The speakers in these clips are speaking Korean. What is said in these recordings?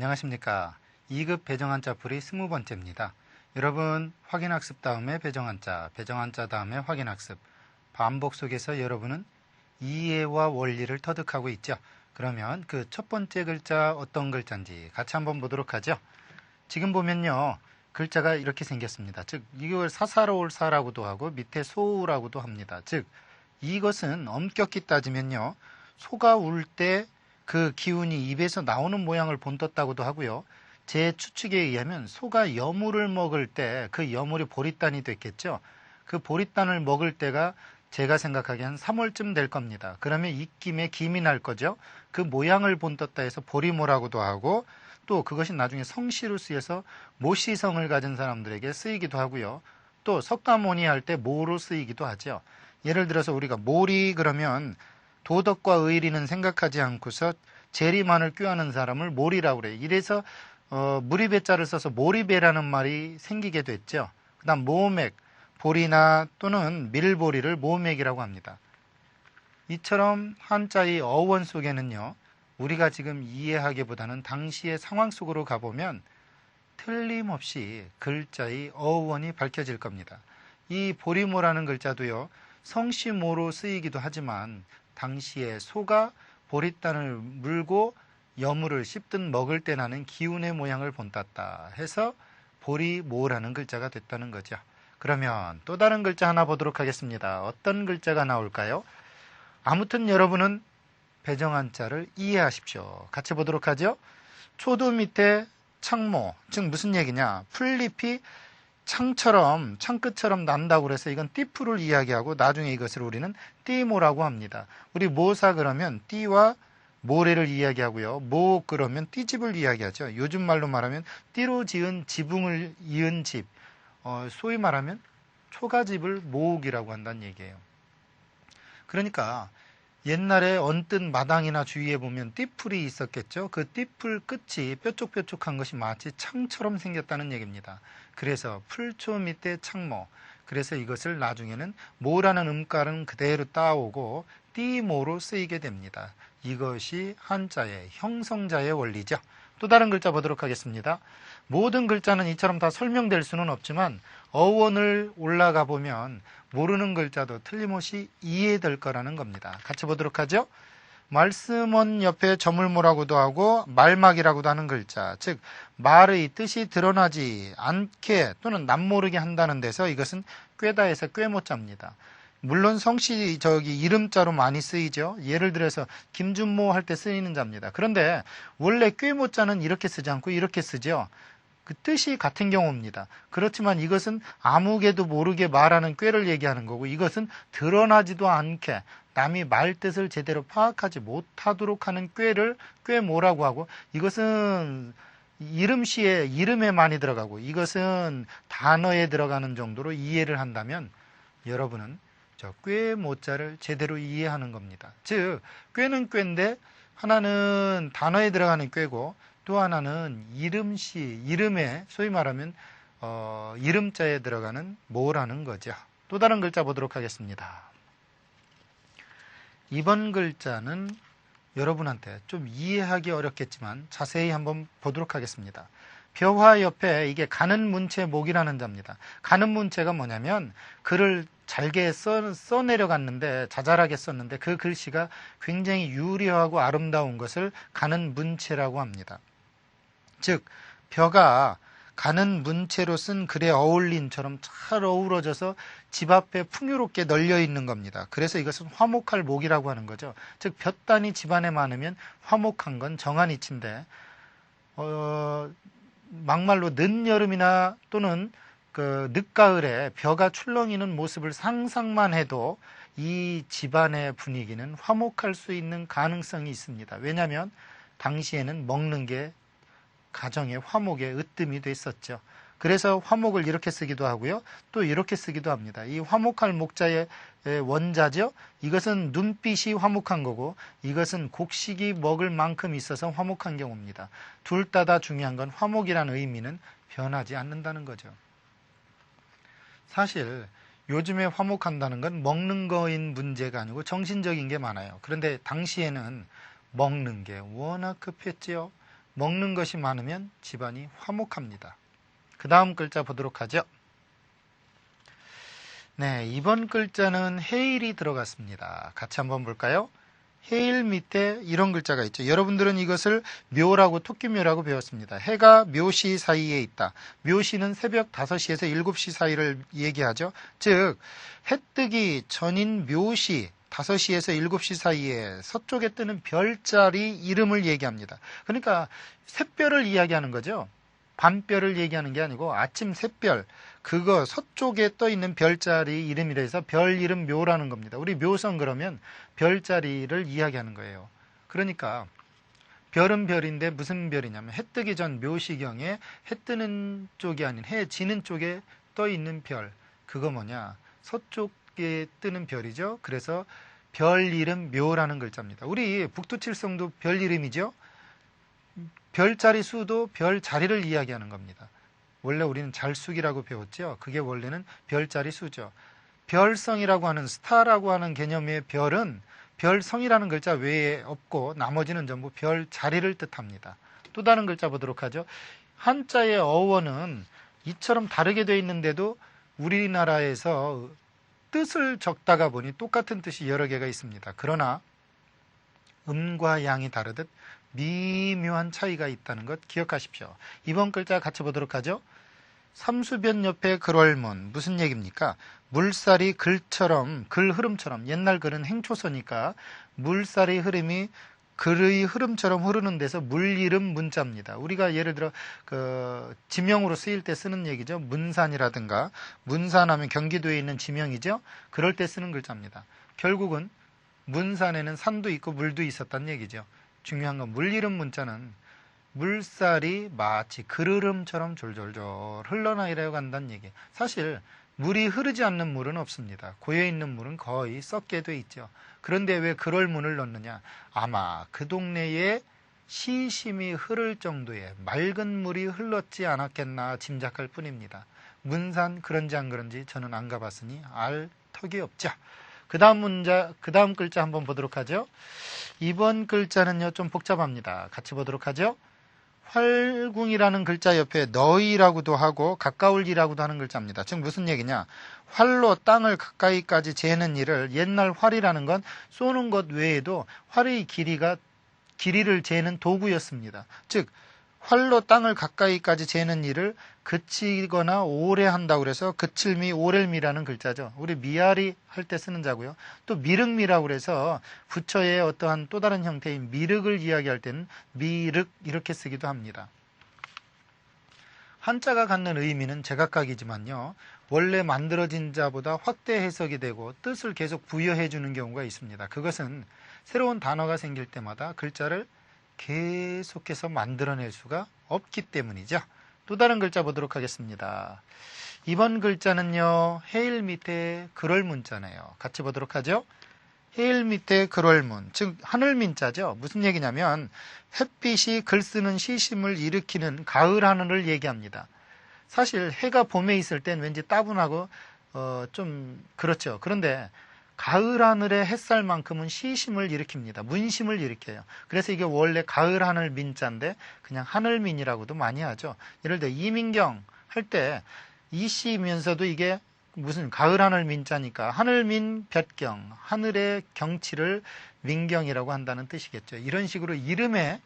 안녕하십니까. 2급 배정한자 풀이 20번째입니다. 여러분 확인학습 다음에 배정한자 다음에 확인학습 반복 속에서 여러분은 이해와 원리를 터득하고 있죠. 그러면 그 첫 번째 글자 어떤 글자인지 같이 한번 보도록 하죠. 지금 보면요. 글자가 이렇게 생겼습니다. 즉 이걸 사사로울 사라고도 하고 밑에 소우라고도 합니다. 즉 이것은 엄격히 따지면요. 소가 울 때 그 기운이 입에서 나오는 모양을 본떴다고도 하고요. 제 추측에 의하면 소가 여물을 먹을 때 그 여물이 보릿단이 됐겠죠. 그 보릿단을 먹을 때가 제가 생각하기에 한 3월쯤 될 겁니다. 그러면 입김에 김이 날 거죠. 그 모양을 본떴다 해서 보리모라고도 하고 또 그것이 나중에 성씨로 쓰여서 모씨성을 가진 사람들에게 쓰이기도 하고요. 또 석가모니 할 때 모로 쓰이기도 하죠. 예를 들어서 우리가 모리 그러면 도덕과 의리는 생각하지 않고서 재리만을 꾀하는 사람을 모리라고 그래요. 이래서 무리배자를 써서 모리배라는 말이 생기게 됐죠. 그 다음 모맥, 보리나 또는 밀보리를 모맥이라고 합니다. 이처럼 한자의 어원 속에는요. 우리가 지금 이해하기보다는 당시의 상황 속으로 가보면 틀림없이 글자의 어원이 밝혀질 겁니다. 이 보리모라는 글자도요. 성씨모로 쓰이기도 하지만 당시에 소가 보릿단을 물고 여물을 씹든 먹을 때 나는 기운의 모양을 본땄다 해서 보리모라는 글자가 됐다는 거죠. 그러면 또 다른 글자 하나 보도록 하겠습니다. 어떤 글자가 나올까요? 아무튼 여러분은 배정한자를 이해하십시오. 같이 보도록 하죠. 초도 밑에 창모, 즉 무슨 얘기냐? 풀잎이 창처럼 창끝처럼 난다고 그래서 이건 띠풀을 이야기하고 나중에 이것을 우리는 띠모라고 합니다. 우리 모사 그러면 띠와 모래를 이야기하고요. 모 그러면 띠집을 이야기하죠. 요즘 말로 말하면 띠로 지은 지붕을 이은 집, 소위 말하면 초가집을 모으기라고 한다는 얘기예요. 그러니까 옛날에 언뜬 마당이나 주위에 보면 띠풀이 있었겠죠. 그 띠풀 끝이 뾰족뾰족한 것이 마치 창처럼 생겼다는 얘기입니다. 그래서 풀초 밑에 창모. 그래서 이것을 나중에는 모라는 음가는 그대로 따오고 띠모로 쓰이게 됩니다. 이것이 한자의 형성자의 원리죠. 또 다른 글자 보도록 하겠습니다. 모든 글자는 이처럼 다 설명될 수는 없지만 어원을 올라가 보면 모르는 글자도 틀림없이 이해될 거라는 겁니다. 같이 보도록 하죠. 말씀원 옆에 저물모라고도 하고 말막이라고도 하는 글자, 즉 말의 뜻이 드러나지 않게 또는 남모르게 한다는 데서 이것은 꾀다에서 꾀모자입니다. 물론 성씨 이름자로 많이 쓰이죠. 예를 들어서 김준모 할 때 쓰이는 자입니다. 그런데 원래 꾀모자는 이렇게 쓰지 않고 이렇게 쓰죠. 그 뜻이 같은 경우입니다. 그렇지만 이것은 아무개도 모르게 말하는 꾀를 얘기하는 거고 이것은 드러나지도 않게 남이 말 뜻을 제대로 파악하지 못하도록 하는 꾀를 꾀모라고 하고 이것은 이름시에 이름에 많이 들어가고 이것은 단어에 들어가는 정도로 이해를 한다면 여러분은 저 꾀모자를 제대로 이해하는 겁니다. 즉 꾀는 꾀인데 하나는 단어에 들어가는 꾀고 또 하나는 이름시, 이름에 소위 말하면 이름자에 들어가는 모라는 거죠. 또 다른 글자 보도록 하겠습니다. 이번 글자는 여러분한테 좀 이해하기 어렵겠지만 자세히 한번 보도록 하겠습니다. 벼화 옆에 이게 가는 문체 목이라는 자입니다. 가는 문체가 뭐냐면 글을 잘게 써내려갔는데 자잘하게 썼는데 그 글씨가 굉장히 유려하고 아름다운 것을 가는 문체라고 합니다. 즉 벼가 가는 문체로 쓴 글에 어울린처럼 잘 어우러져서 집 앞에 풍요롭게 널려 있는 겁니다. 그래서 이것은 화목할 목이라고 하는 거죠. 즉 볕단이 집안에 많으면 화목한 건 정한 이치인데 막말로 늦여름이나 또는 그 늦가을에 벼가 출렁이는 모습을 상상만 해도 이 집안의 분위기는 화목할 수 있는 가능성이 있습니다. 왜냐하면 당시에는 먹는 게 가정의 화목의 으뜸이 됐었죠. 그래서 화목을 이렇게 쓰기도 하고요. 또 이렇게 쓰기도 합니다. 이 화목할 목자의 원자죠. 이것은 눈빛이 화목한 거고 이것은 곡식이 먹을 만큼 있어서 화목한 경우입니다. 둘 다 중요한 건 화목이라는 의미는 변하지 않는다는 거죠. 사실 요즘에 화목한다는 건 먹는 거인 문제가 아니고 정신적인 게 많아요. 그런데 당시에는 먹는 게 워낙 급했지요. 먹는 것이 많으면 집안이 화목합니다. 그 다음 글자 보도록 하죠. 네, 이번 글자는 해일이 들어갔습니다. 같이 한번 볼까요? 해일 밑에 이런 글자가 있죠. 여러분들은 이것을 묘라고 토끼묘라고 배웠습니다. 해가 묘시 사이에 있다. 묘시는 새벽 5시에서 7시 사이를 얘기하죠. 즉 해뜨기 전인 묘시 5시에서 7시 사이에 서쪽에 뜨는 별자리 이름을 얘기합니다. 그러니까 샛별을 이야기하는 거죠. 밤별을 얘기하는 게 아니고 아침 샛별, 그거 서쪽에 떠 있는 별자리 이름이라 해서 별 이름 묘라는 겁니다. 우리 묘성 그러면 별자리를 이야기하는 거예요. 그러니까 별은 별인데 무슨 별이냐면 해 뜨기 전 묘시경에 해 뜨는 쪽이 아닌 해 지는 쪽에 떠 있는 별, 그거 뭐냐, 서쪽에 뜨는 별이죠. 그래서 별 이름 묘라는 글자입니다. 우리 북두칠성도 별 이름이죠. 별자리 수도 별자리를 이야기하는 겁니다. 원래 우리는 잘수기라고 배웠죠. 그게 원래는 별자리 수죠. 별성이라고 하는 스타라고 하는 개념의 별은 별성이라는 글자 외에 없고 나머지는 전부 별자리를 뜻합니다. 또 다른 글자 보도록 하죠. 한자의 어원은 이처럼 다르게 되어 있는데도 우리나라에서 뜻을 적다가 보니 똑같은 뜻이 여러 개가 있습니다. 그러나 음과 양이 다르듯 미묘한 차이가 있다는 것 기억하십시오. 이번 글자 같이 보도록 하죠. 삼수변 옆에 글월문, 무슨 얘기입니까? 물살이 글처럼, 글 흐름처럼, 옛날 글은 행초서니까 물살이 흐름이 글의 흐름처럼 흐르는 데서 물 이름 문자입니다. 우리가 예를 들어 지명으로 쓰일 때 쓰는 얘기죠. 문산이라든가, 문산하면 경기도에 있는 지명이죠. 그럴 때 쓰는 글자입니다. 결국은 문산에는 산도 있고 물도 있었다는 얘기죠. 중요한 건 물 이름 문자는 물살이 마치 그르름처럼 졸졸졸 흘러내려 간다는 얘기. 사실 물이 흐르지 않는 물은 없습니다. 고여있는 물은 거의 썩게 돼 있죠. 그런데 왜 그럴문을 넣느냐? 아마 그 동네에 시심이 흐를 정도의 맑은 물이 흘렀지 않았겠나 짐작할 뿐입니다. 문산 그런지 안 그런지 저는 안 가봤으니 알 턱이 없죠. 그 다음 글자 한번 보도록 하죠. 이번 글자는요, 좀 복잡합니다. 같이 보도록 하죠. 활궁이라는 글자 옆에 너희라고도 하고 가까울이라고도 하는 글자입니다. 즉 무슨 얘기냐? 활로 땅을 가까이까지 재는 일을, 옛날 활이라는 건 쏘는 것 외에도 활의 길이를 재는 도구였습니다. 즉 활로 땅을 가까이까지 재는 일을 그치거나 오래 한다고 그래서 그칠미, 오렐미라는 글자죠. 우리 미아리 할 때 쓰는 자고요. 또 미륵미라고 그래서 부처의 어떠한 또 다른 형태인 미륵을 이야기할 때는 미륵 이렇게 쓰기도 합니다. 한자가 갖는 의미는 제각각이지만요. 원래 만들어진 자보다 확대 해석이 되고 뜻을 계속 부여해 주는 경우가 있습니다. 그것은 새로운 단어가 생길 때마다 글자를 계속해서 만들어낼 수가 없기 때문이죠. 또 다른 글자 보도록 하겠습니다. 이번 글자는요, 해일 밑에 글월문자네요. 같이 보도록 하죠. 해일 밑에 글월문, 즉 하늘민자죠. 무슨 얘기냐면 햇빛이 글 쓰는 시심을 일으키는 가을 하늘을 얘기합니다. 사실 해가 봄에 있을 땐 왠지 따분하고 좀 그렇죠. 그런데 가을 하늘의 햇살만큼은 시심을 일으킵니다. 문심을 일으켜요. 그래서 이게 원래 가을 하늘 민자인데 그냥 하늘민이라고도 많이 하죠. 예를 들어 이민경 할 때 이시면서도 이게 무슨 가을 하늘 민자니까 하늘민 볕경, 하늘의 경치를 민경이라고 한다는 뜻이겠죠. 이런 식으로 이름에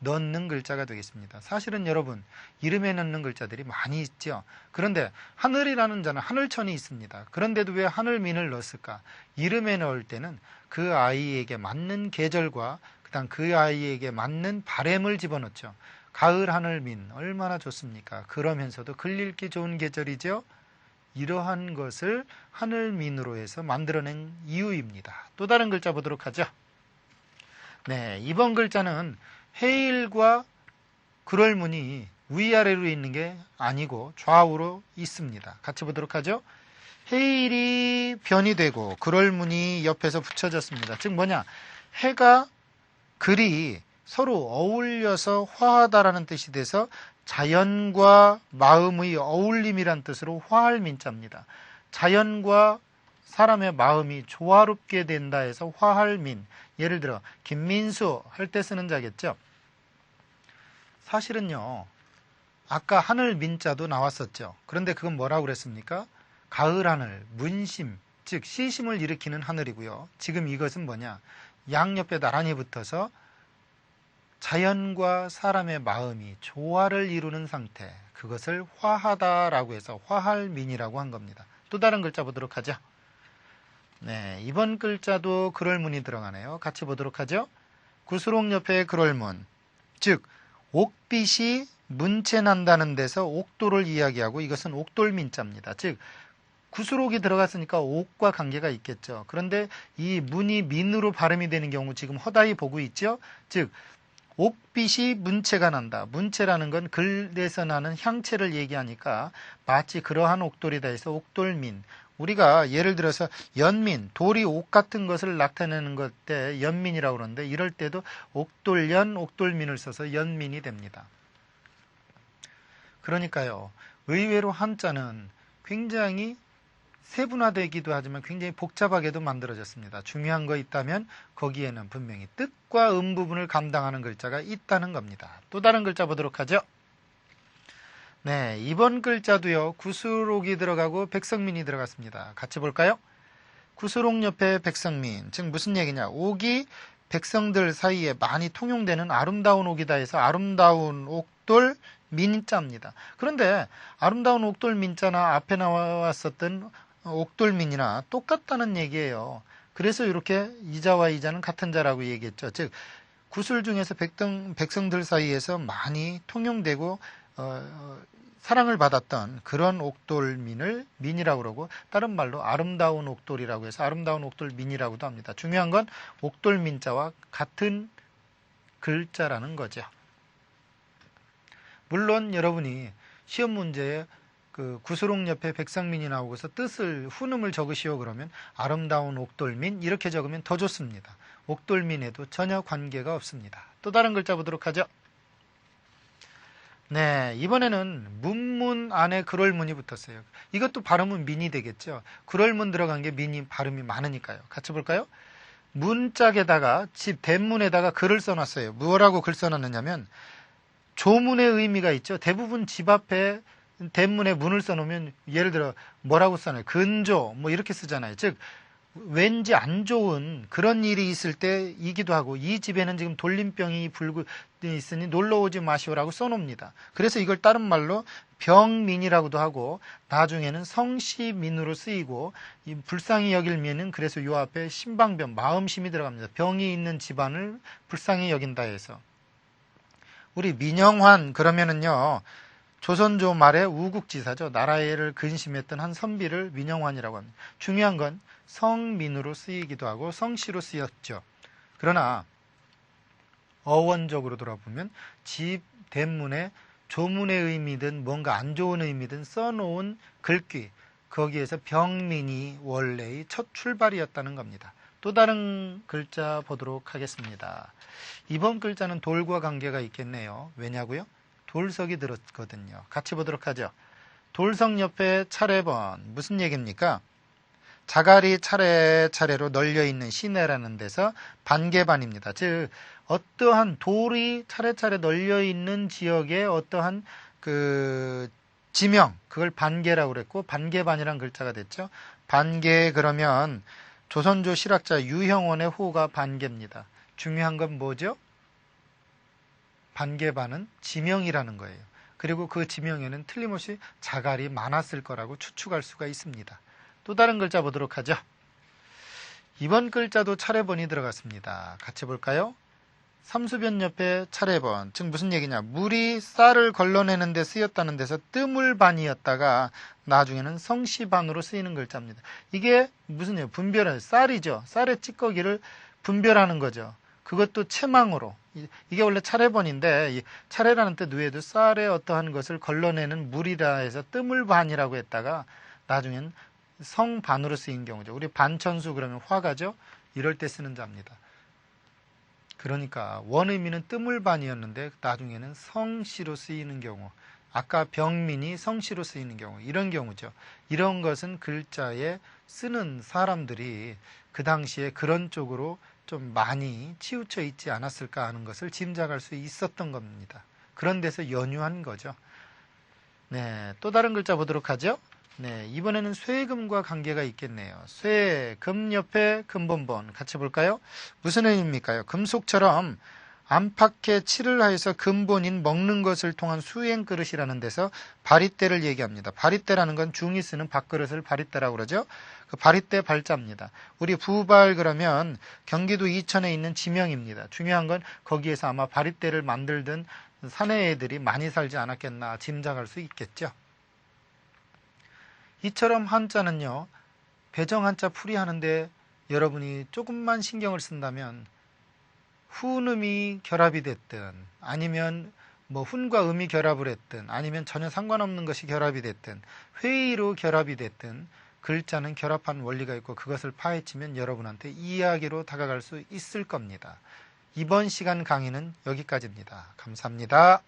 넣는 글자가 되겠습니다. 사실은 여러분 이름에 넣는 글자들이 많이 있죠. 그런데 하늘이라는 자는 하늘천이 있습니다. 그런데도 왜 하늘민을 넣었을까? 이름에 넣을 때는 그 아이에게 맞는 계절과 그다음 그 아이에게 맞는 바램을 집어넣죠. 가을 하늘민 얼마나 좋습니까? 그러면서도 글 읽기 좋은 계절이죠. 이러한 것을 하늘민으로 해서 만들어낸 이유입니다. 또 다른 글자 보도록 하죠. 네, 이번 글자는 해일과 글월문이 위아래로 있는 게 아니고 좌우로 있습니다. 같이 보도록 하죠. 해일이 변이 되고 글월문이 옆에서 붙여졌습니다. 즉 뭐냐? 해가 글이 서로 어울려서 화하다라는 뜻이 돼서 자연과 마음의 어울림이란 뜻으로 화할민자입니다. 자연과 사람의 마음이 조화롭게 된다 해서 화할민. 예를 들어 김민수 할 때 쓰는 자겠죠. 사실은요, 아까 하늘 민자도 나왔었죠. 그런데 그건 뭐라고 그랬습니까? 가을 하늘, 문심, 즉 시심을 일으키는 하늘이고요. 지금 이것은 뭐냐? 양옆에 나란히 붙어서 자연과 사람의 마음이 조화를 이루는 상태, 그것을 화하다라고 해서 화할민이라고 한 겁니다. 또 다른 글자 보도록 하죠. 네, 이번 글자도 그럴문이 들어가네요. 같이 보도록 하죠. 구수록 옆에 그럴문, 즉 옥빛이 문채난다는 데서 옥돌을 이야기하고 이것은 옥돌민자입니다. 즉 구수록이 들어갔으니까 옥과 관계가 있겠죠. 그런데 이 문이 민으로 발음이 되는 경우 지금 허다히 보고 있죠. 즉 옥빛이 문채가 난다. 문채라는 건 글에서 나는 향채를 얘기하니까 마치 그러한 옥돌이다 해서 옥돌민. 우리가 예를 들어서 연민, 돌이 옥 같은 것을 나타내는 것 때 연민이라고 그러는데 이럴 때도 옥돌연, 옥돌민을 써서 연민이 됩니다. 그러니까요. 의외로 한자는 굉장히 세분화되기도 하지만 굉장히 복잡하게도 만들어졌습니다. 중요한 거 있다면 거기에는 분명히 뜻과 음 부분을 감당하는 글자가 있다는 겁니다. 또 다른 글자 보도록 하죠. 네, 이번 글자도요. 구수록이 들어가고 백성민이 들어갔습니다. 같이 볼까요? 구수록 옆에 백성민, 즉 무슨 얘기냐? 옥이 백성들 사이에 많이 통용되는 아름다운 옥이다 해서 아름다운 옥돌 민자입니다. 그런데 아름다운 옥돌 민자나 앞에 나왔었던 옥돌민이나 똑같다는 얘기예요. 그래서 이렇게 이자와 이자는 같은 자라고 얘기했죠. 즉 구술 중에서 백성들 사이에서 많이 통용되고 사랑을 받았던 그런 옥돌민을 민이라고 그러고 다른 말로 아름다운 옥돌이라고 해서 아름다운 옥돌민이라고도 합니다. 중요한 건 옥돌민자와 같은 글자라는 거죠. 물론 여러분이 시험 문제에 그 구수록 옆에 백성민이 나오고서 뜻을 훈음을 적으시오 그러면 아름다운 옥돌민 이렇게 적으면 더 좋습니다. 옥돌민에도 전혀 관계가 없습니다. 또 다른 글자 보도록 하죠. 네, 이번에는 문문 안에 그럴문이 붙었어요. 이것도 발음은 민이 되겠죠. 그럴문 들어간 게 민이 발음이 많으니까요. 같이 볼까요? 문짝에다가 집 대문에다가 글을 써놨어요. 뭐라고 글 써놨느냐면 조문의 의미가 있죠. 대부분 집 앞에 대문에 문을 써놓으면 예를 들어 뭐라고 써놔요? 근조 뭐 이렇게 쓰잖아요. 즉 왠지 안 좋은 그런 일이 있을 때이기도 하고 이 집에는 지금 돌림병이 불고 있으니 놀러 오지 마시오라고 써놓습니다. 그래서 이걸 다른 말로 병민이라고도 하고 나중에는 성시민으로 쓰이고 이 불쌍히 여길 민은 그래서 요 앞에 신방병 마음심이 들어갑니다. 병이 있는 집안을 불쌍히 여긴다 해서 우리 민영환 그러면은요. 조선조 말의 우국지사죠. 나라를 근심했던 한 선비를 민영환이라고 합니다. 중요한 건 성민으로 쓰이기도 하고 성씨로 쓰였죠. 그러나 어원적으로 돌아보면 집 대문에 조문의 의미든 뭔가 안 좋은 의미든 써놓은 글귀 거기에서 병민이 원래의 첫 출발이었다는 겁니다. 또 다른 글자 보도록 하겠습니다. 이번 글자는 돌과 관계가 있겠네요. 왜냐고요? 돌석이 들었거든요. 같이 보도록 하죠. 돌석 옆에 차례번 무슨 얘기입니까? 자갈이 차례차례로 널려있는 시내라는 데서 반개반입니다. 즉 어떠한 돌이 차례차례 널려있는 지역의 어떠한 그 지명 그걸 반개라고 그랬고 반개반이란 글자가 됐죠. 반개 그러면 조선조 실학자 유형원의 호가 반개입니다. 중요한 건 뭐죠? 반개반은 지명이라는 거예요. 그리고 그 지명에는 틀림없이 자갈이 많았을 거라고 추측할 수가 있습니다. 또 다른 글자 보도록 하죠. 이번 글자도 차례번이 들어갔습니다. 같이 볼까요? 삼수변 옆에 차례번, 즉 무슨 얘기냐? 물이 쌀을 걸러내는 데 쓰였다는 데서 뜨물반이었다가 나중에는 성시반으로 쓰이는 글자입니다. 이게 무슨 얘기예요? 분별해요. 쌀이죠. 쌀의 찌꺼기를 분별하는 거죠. 그것도 채망으로. 이게 원래 차례번인데 이 차례라는 뜻 외에도 쌀의 어떠한 것을 걸러내는 물이라 해서 뜨물반이라고 했다가 나중엔 성반으로 쓰인 경우죠. 우리 반천수 그러면 화가죠. 이럴 때 쓰는 자입니다. 그러니까 원의미는 뜨물반이었는데 나중에는 성시로 쓰이는 경우, 아까 병민이 성시로 쓰이는 경우, 이런 경우죠. 이런 것은 글자에 쓰는 사람들이 그 당시에 그런 쪽으로 좀 많이 치우쳐 있지 않았을까 하는 것을 짐작할 수 있었던 겁니다. 그런 데서 연유한 거죠. 네, 또 다른 글자 보도록 하죠. 네, 이번에는 쇠금과 관계가 있겠네요. 쇠, 금 옆에 금본본 같이 볼까요? 무슨 의미입니까요? 금속처럼 안팎에 칠을 하여서 근본인 먹는 것을 통한 수행 그릇이라는 데서 바리떼를 얘기합니다. 바리떼라는 건 중이 쓰는 밥그릇을 바리떼라고 그러죠. 그 바리떼 발자입니다. 우리 부발 그러면 경기도 이천에 있는 지명입니다. 중요한 건 거기에서 아마 바리떼를 만들던 사내 애들이 많이 살지 않았겠나 짐작할 수 있겠죠. 이처럼 한자는요, 배정 한자 풀이하는데 여러분이 조금만 신경을 쓴다면 훈음이 결합이 됐든 아니면 뭐 훈과 음이 결합을 했든 아니면 전혀 상관없는 것이 결합이 됐든 회의로 결합이 됐든 글자는 결합한 원리가 있고 그것을 파헤치면 여러분한테 이야기로 다가갈 수 있을 겁니다. 이번 시간 강의는 여기까지입니다. 감사합니다.